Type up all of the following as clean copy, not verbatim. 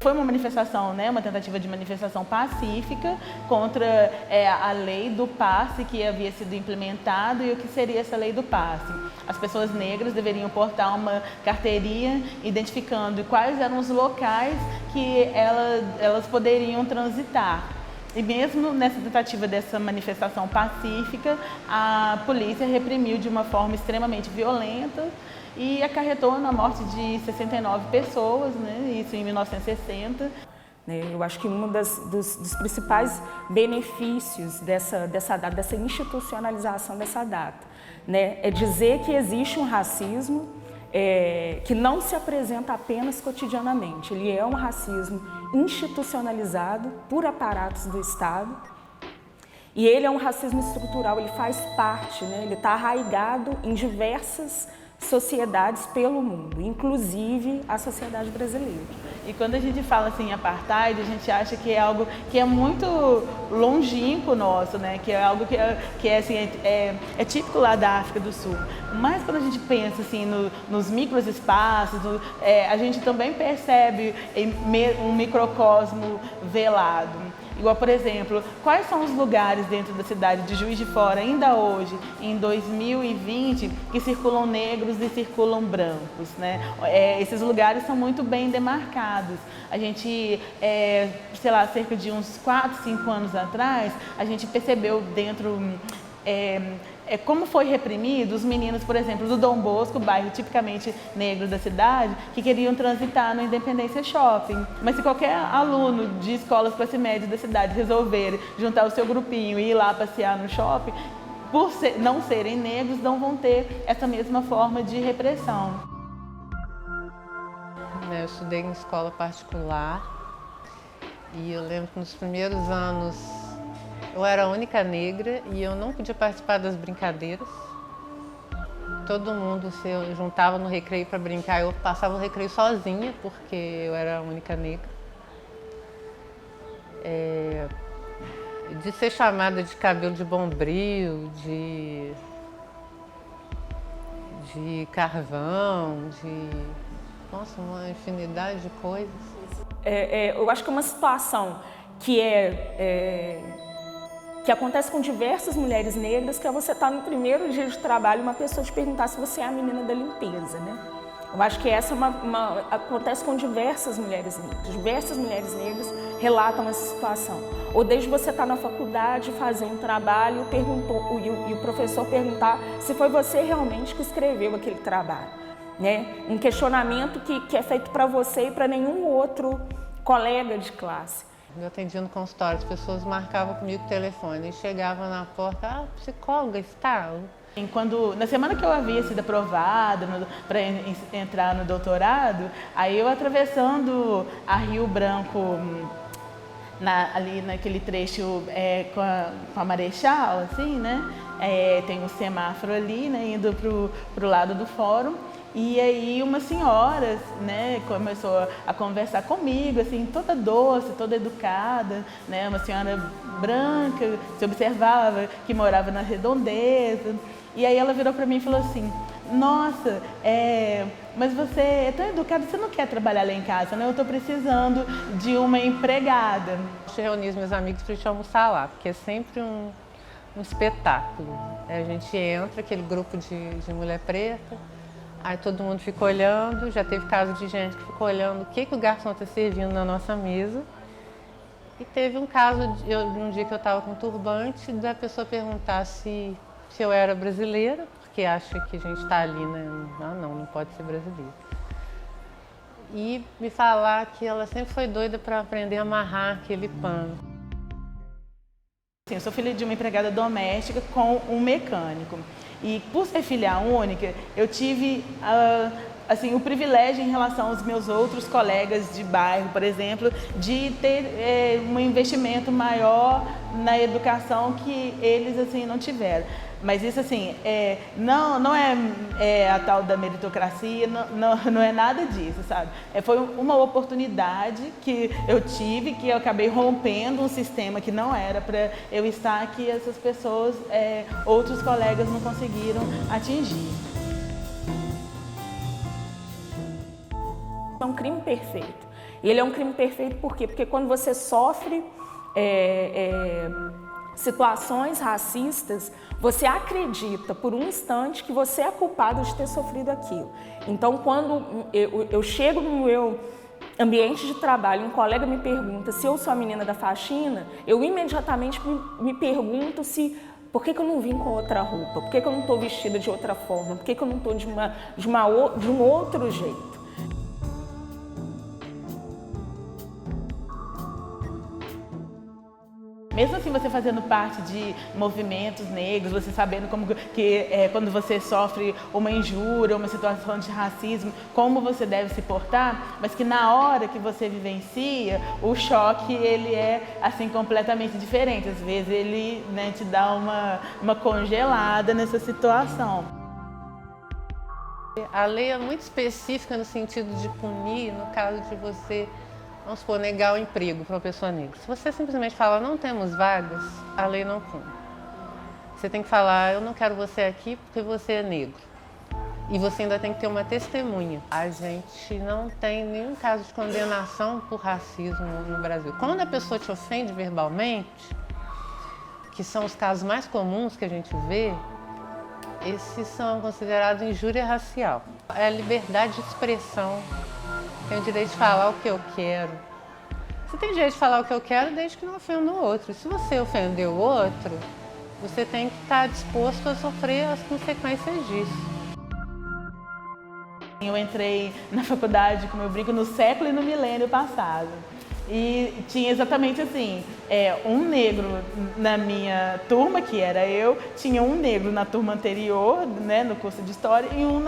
Foi uma manifestação, né, uma tentativa de manifestação pacífica contra a lei do passe que havia sido implementada e o que seria essa lei do passe. As pessoas negras deveriam portar uma carteirinha identificando quais eram os locais que elas poderiam transitar. E mesmo nessa tentativa dessa manifestação pacífica, a polícia reprimiu de uma forma extremamente violenta e acarretou na morte de 69 pessoas, né? Isso em 1960. Eu acho que um dos principais benefícios dessa data, dessa institucionalização dessa data, né, é dizer que existe um racismo que não se apresenta apenas cotidianamente. Ele é um racismo institucionalizado por aparatos do Estado e ele é um racismo estrutural, ele faz parte, né, ele está arraigado em diversas sociedades pelo mundo, inclusive a sociedade brasileira. E quando a gente fala assim apartheid, a gente acha que é algo que é muito longínquo nosso, né? Que é algo que é típico lá da África do Sul. Mas quando a gente pensa assim nos microespaços, a gente também percebe um microcosmo velado. Igual, por exemplo, quais são os lugares dentro da cidade de Juiz de Fora, ainda hoje, em 2020, que circulam negros e circulam brancos, né? Esses lugares são muito bem demarcados. A gente, sei lá, cerca de uns 4, 5 anos atrás, a gente percebeu dentro... como foi reprimido os meninos, por exemplo, do Dom Bosco, bairro tipicamente negro da cidade, que queriam transitar no Independência Shopping. Mas se qualquer aluno de escolas classe média da cidade resolver juntar o seu grupinho e ir lá passear no shopping, por não serem negros, não vão ter essa mesma forma de repressão. Eu estudei em escola particular e eu lembro que nos primeiros anos eu era a única negra e eu não podia participar das brincadeiras. Todo mundo se juntava no recreio para brincar, eu passava o recreio sozinha porque eu era a única negra. De ser chamada de cabelo de bombril, de carvão, nossa, uma infinidade de coisas. Eu acho que é uma situação que acontece com diversas mulheres negras, que é você estar no primeiro dia de trabalho e uma pessoa te perguntar se você é a menina da limpeza, né? Eu acho que essa acontece com diversas mulheres negras. Diversas mulheres negras relatam essa situação. Ou desde você estar na faculdade, fazer um trabalho e o professor perguntar se foi você realmente que escreveu aquele trabalho, né? Um questionamento que é feito para você e para nenhum outro colega de classe. Eu atendia no consultório, as pessoas marcavam comigo o telefone e chegavam na porta, psicóloga está? Na semana que eu havia sido aprovada para entrar no doutorado, aí eu atravessando a Rio Branco, ali naquele trecho com a Marechal, assim, né? Tem um semáforo ali, né, indo pro lado do fórum. E aí uma senhora, né, começou a conversar comigo, assim, toda doce, toda educada, né, uma senhora branca, se observava que morava na Redondeza. E aí ela virou para mim e falou assim: nossa, mas você é tão educada, você não quer trabalhar lá em casa, né? Eu estou precisando de uma empregada. Eu reuni os meus amigos para a gente almoçar lá, porque é sempre um espetáculo. A gente entra, aquele grupo de mulher preta, aí todo mundo fica olhando, já teve caso de gente que ficou olhando o que o garçom está servindo na nossa mesa. E teve um caso, um dia que eu estava com turbante, da pessoa perguntar se eu era brasileira, porque acha que a gente está ali, né? Não pode ser brasileira. E me falar que ela sempre foi doida para aprender a amarrar aquele pano. Eu sou filha de uma empregada doméstica com um mecânico. E por ser filha única, eu tive assim, o privilégio em relação aos meus outros colegas de bairro, por exemplo, de ter um investimento maior na educação que eles assim, não tiveram. Mas isso assim, não é a tal da meritocracia, não é nada disso, sabe? Foi uma oportunidade que eu tive, que eu acabei rompendo um sistema que não era para eu estar, que essas pessoas, outros colegas não conseguiram atingir. É um crime perfeito. E ele é um crime perfeito por quê? Porque quando você sofre situações racistas, você acredita por um instante que você é culpado de ter sofrido aquilo. Então, quando eu chego no meu ambiente de trabalho, um colega me pergunta se eu sou a menina da faxina, eu imediatamente me pergunto por que eu não vim com outra roupa, por que eu não estou vestida de outra forma, por que eu não estou de um outro jeito. Mesmo assim, você fazendo parte de movimentos negros, você sabendo como que quando você sofre uma injúria, uma situação de racismo, como você deve se portar, mas que na hora que você vivencia, o choque ele é assim completamente diferente. Às vezes ele, né, te dá uma congelada nessa situação. A lei é muito específica no sentido de punir, no caso de você, vamos supor, negar o emprego para uma pessoa negra. Se você simplesmente fala, não temos vagas, a lei não pune. Você tem que falar, eu não quero você aqui porque você é negro. E você ainda tem que ter uma testemunha. A gente não tem nenhum caso de condenação por racismo no Brasil. Quando a pessoa te ofende verbalmente, que são os casos mais comuns que a gente vê, esses são considerados injúria racial. É a liberdade de expressão. Tenho o direito de falar o que eu quero. Você tem direito de falar o que eu quero desde que não ofenda o outro. Se você ofendeu o outro, você tem que estar disposto a sofrer as consequências disso. Eu entrei na faculdade, como eu brinco, no século e no milênio passado. E tinha exatamente assim, um negro na minha turma, que era eu, tinha um negro na turma anterior, né, no curso de História, e um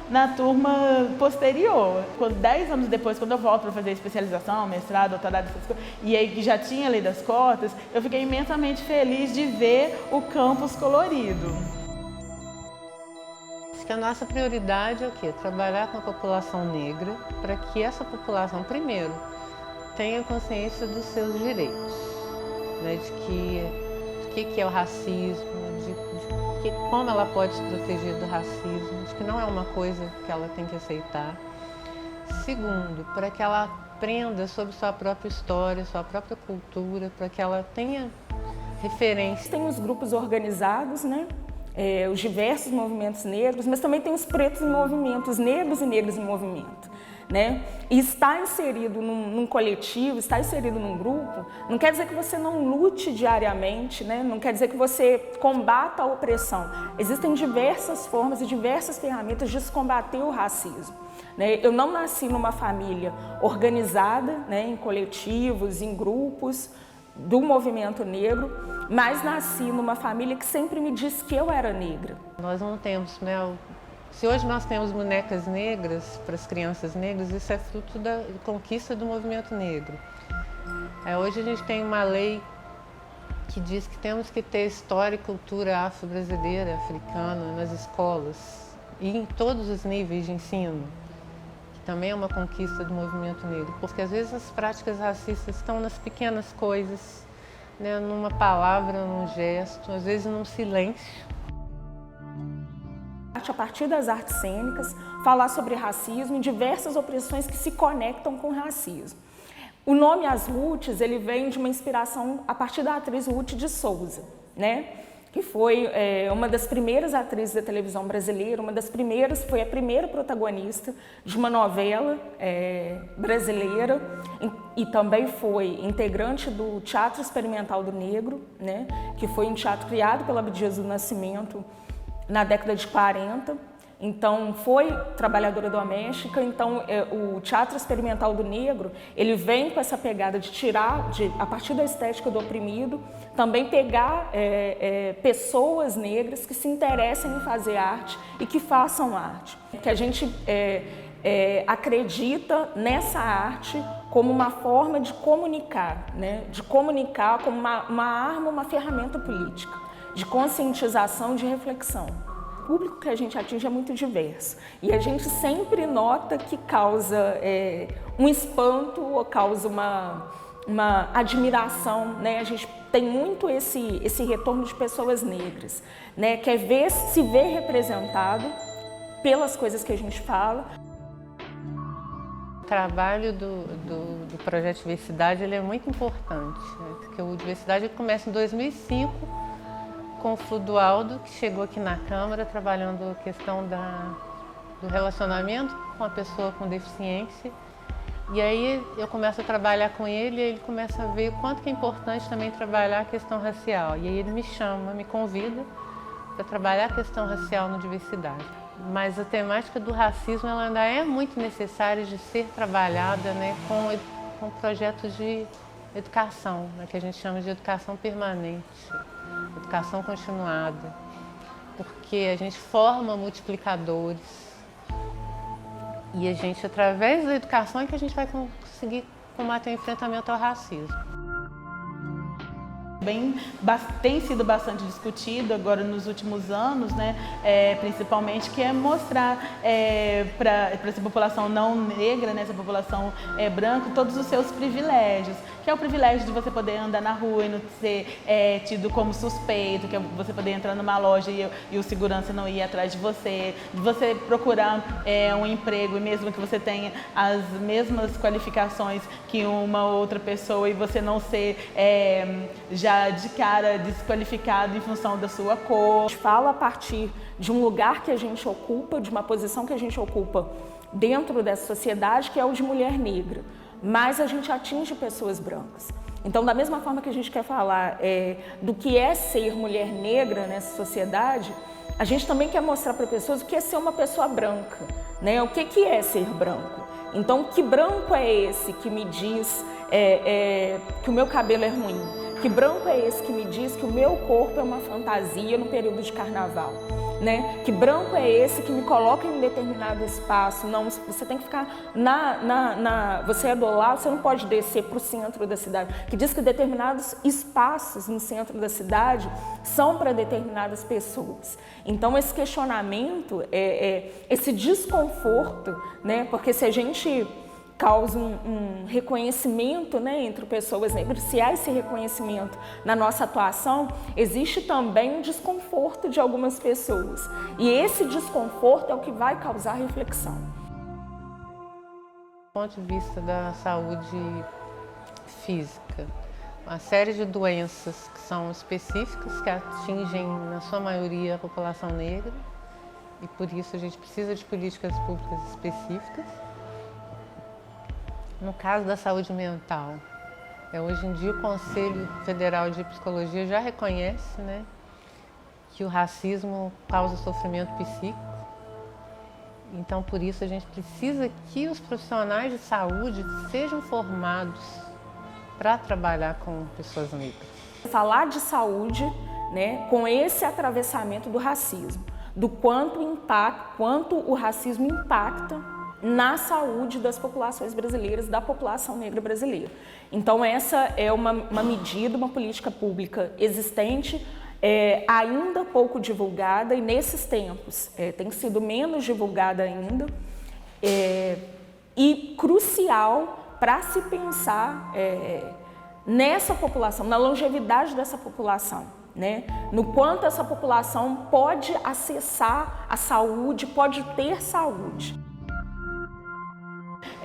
na turma posterior. 10 anos depois, quando eu volto para fazer especialização, mestrado, doutorado, essas coisas, e aí que já tinha a lei das cotas, eu fiquei imensamente feliz de ver o campus colorido. Acho que a nossa prioridade é o quê? Trabalhar com a população negra para que essa população, primeiro, tenha consciência dos seus direitos, né? De que é o racismo, como ela pode se proteger do racismo, de que não é uma coisa que ela tem que aceitar. Segundo, para que ela aprenda sobre sua própria história, sua própria cultura, para que ela tenha referência. Tem os grupos organizados, né? Os diversos movimentos negros, mas também tem os pretos em movimento, os negros e negras em movimento. Né? E estar inserido num coletivo, estar inserido num grupo, não quer dizer que você não lute diariamente, né? Não quer dizer que você combata a opressão. Existem diversas formas e diversas ferramentas de se combater o racismo. Né? Eu não nasci numa família organizada, né, em coletivos, em grupos do movimento negro, mas nasci numa família que sempre me disse que eu era negra. Nós não temos, né? Se hoje nós temos bonecas negras para as crianças negras, isso é fruto da conquista do movimento negro. Hoje a gente tem uma lei que diz que temos que ter história e cultura afro-brasileira, africana nas escolas e em todos os níveis de ensino, que também é uma conquista do movimento negro, porque às vezes as práticas racistas estão nas pequenas coisas, né, numa palavra, num gesto, às vezes num silêncio. A partir das artes cênicas, falar sobre racismo e diversas opressões que se conectam com o racismo. O nome As Roots, ele vem de uma inspiração a partir da atriz Ruth de Souza, né? Que foi uma das primeiras atrizes da televisão brasileira, foi a primeira protagonista de uma novela brasileira e também foi integrante do Teatro Experimental do Negro, né? Que foi um teatro criado pela Abdias do Nascimento na década de 40, então foi trabalhadora doméstica. Então o Teatro Experimental do Negro, ele vem com essa pegada de tirar, a partir da estética do oprimido, também pegar pessoas negras que se interessem em fazer arte e que façam arte. Que a gente acredita nessa arte como uma forma de comunicar, né? De comunicar como uma arma, uma ferramenta política, de conscientização, de reflexão. O público que a gente atinge é muito diverso e a gente sempre nota que causa um espanto ou causa uma admiração, né? A gente tem muito esse retorno de pessoas negras, né? Que é se ver representado pelas coisas que a gente fala. O trabalho do projeto Diversidade ele é muito importante, né? Porque o Diversidade começa em 2005 com o Fludualdo, que chegou aqui na Câmara trabalhando a questão do relacionamento com a pessoa com deficiência. E aí eu começo a trabalhar com ele e ele começa a ver o quanto que é importante também trabalhar a questão racial. E aí ele me chama, me convida para trabalhar a questão racial no Diversidade. Mas a temática do racismo ela ainda é muito necessária de ser trabalhada, né, com projetos de educação, né, que a gente chama de educação permanente, educação continuada, porque a gente forma multiplicadores e a gente, através da educação, é que a gente vai conseguir combater o enfrentamento ao racismo. Tem sido bastante discutido agora nos últimos anos, né, principalmente, que é mostrar para essa população não negra, né, essa população branca, todos os seus privilégios, que é o privilégio de você poder andar na rua e não ser tido como suspeito, que é você poder entrar numa loja e o segurança não ir atrás de você procurar um emprego e mesmo que você tenha as mesmas qualificações que uma outra pessoa e você não ser já de cara desqualificado em função da sua cor. A gente fala a partir de um lugar que a gente ocupa, de uma posição que a gente ocupa dentro dessa sociedade, que é o de mulher negra, mas a gente atinge pessoas brancas. Então, da mesma forma que a gente quer falar do que é ser mulher negra nessa sociedade, a gente também quer mostrar para pessoas o que é ser uma pessoa branca, né? O que é ser branco. Então, que branco é esse que me diz que o meu cabelo é ruim? Que branco é esse que me diz que o meu corpo é uma fantasia no período de carnaval? Né? Que branco é esse que me coloca em um determinado espaço? Não, você tem que ficar você é do lado, você não pode descer para o centro da cidade. Que diz que determinados espaços no centro da cidade são para determinadas pessoas. Então esse questionamento, esse desconforto, né? Porque se a gente causa um reconhecimento, né, entre pessoas negras, se há esse reconhecimento na nossa atuação, existe também um desconforto de algumas pessoas. E esse desconforto é o que vai causar reflexão. Do ponto de vista da saúde física, uma série de doenças que são específicas, que atingem, na sua maioria, a população negra, e por isso a gente precisa de políticas públicas específicas. No caso da saúde mental, hoje em dia o Conselho Federal de Psicologia já reconhece, né, que o racismo causa sofrimento psíquico. Então, por isso, a gente precisa que os profissionais de saúde sejam formados para trabalhar com pessoas negras. Falar de saúde, né, com esse atravessamento do racismo, do quanto o racismo impacta na saúde das populações brasileiras, da população negra brasileira. Então essa é uma medida, uma política pública existente, ainda pouco divulgada e nesses tempos tem sido menos divulgada ainda e crucial para se pensar nessa população, na longevidade dessa população, né? No quanto essa população pode acessar a saúde, pode ter saúde.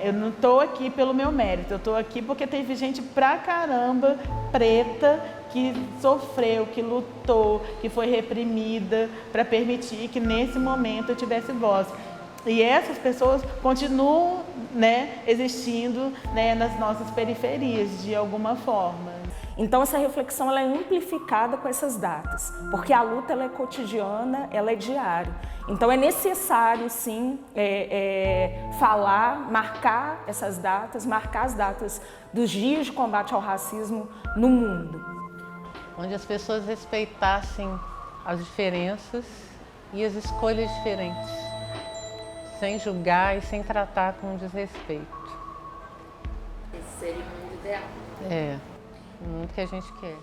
Eu não estou aqui pelo meu mérito, eu estou aqui porque teve gente pra caramba preta que sofreu, que lutou, que foi reprimida para permitir que nesse momento eu tivesse voz. E essas pessoas continuam, né, existindo, né, nas nossas periferias de alguma forma. Então essa reflexão ela é amplificada com essas datas, porque a luta ela é cotidiana, ela é diária. Então é necessário sim falar, marcar essas datas, marcar as datas dos dias de combate ao racismo no mundo. Onde as pessoas respeitassem as diferenças e as escolhas diferentes, sem julgar e sem tratar com desrespeito. Esse seria o mundo ideal. O mundo que a gente quer.